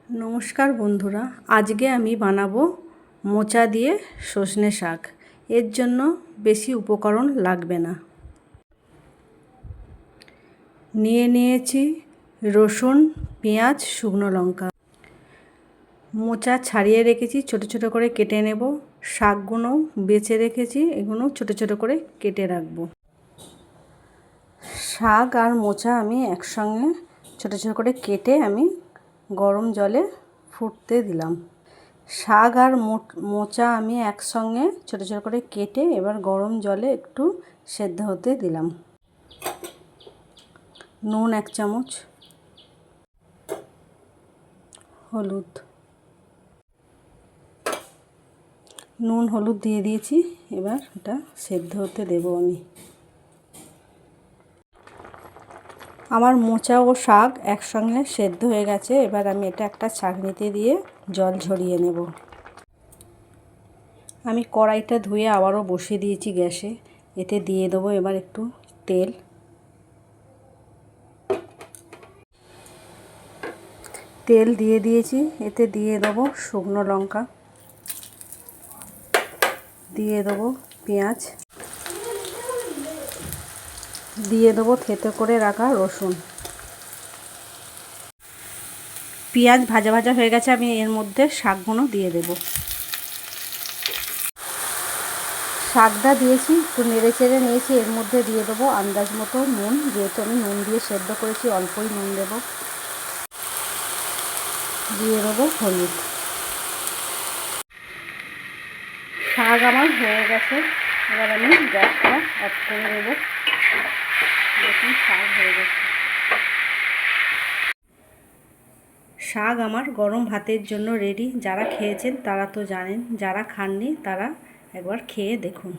নমস্কার বন্ধুরা, আজকে আমি বানাবো মোচা দিয়ে সজনে শাক। এর জন্য বেশি উপকরণ লাগবে না। নিয়েছি রসুন, পেঁয়াজ, শুকনো লঙ্কা। মোচা ছাড়িয়ে রেখেছি, ছোট ছোট করে কেটে নেব। শাকগুলো বেছে রেখেছি, এগুলো ছোট ছোট করে কেটে রাখবো। শাক আর মোচা আমি একসঙ্গে ছোট ছোট করে কেটে আমি গরম জলে ফুটতে দিলাম। শাক আর মোচা আমি একসঙ্গে ছোট ছোট করে কেটে এবার গরম জলে একটু সেদ্ধ হতে দিলাম। নুন 1 চামচ, হলুদ, নুন হলুদ দিয়ে দিয়েছি। এবার এটা সেদ্ধ হতে দেব আমি। আমার মোচা ও শাক একসঙ্গে সেদ্ধ হয়ে গেছে। এবার আমি এটা একটা ছাঁকনিতে দিয়ে জল ঝরিয়ে নেব। আমি কড়াইটা ধুয়ে আবারও বসিয়ে দিয়েছি গ্যাসে। এতে দিয়ে দেবো এবার একটু তেল। তেল দিয়ে দিয়েছি, এতে দিয়ে দেবো শুকনো লঙ্কা, দিয়ে দেবো পেঁয়াজ, দিয়ে দেবো থেতো করে রাখা রসুন। পেঁয়াজ ভাজা ভাজা হয়ে গেছে, আমি এর মধ্যে শাকগুলো দিয়ে দেব। শাকটা দিয়েছি, একটু নেড়ে চেড়ে নিয়েছি। এর মধ্যে দিয়ে দেবো আন্দাজ মতো নুন, যেহেতু আমি নুন দিয়ে সেদ্ধ করেছি অল্পই নুন দেব। দিয়ে দেবো হলুদ। শাক আমার হয়ে গেছে, এবার আমি গ্যাসটা অফ করে দেবো। দেখুন শাক হয়ে গেছে। শাক আমার গরম ভাতের জন্য রেডি। যারা খেয়েছেন তারা তো জানেন, যারা খাননি তারা একবার খেয়ে দেখুন।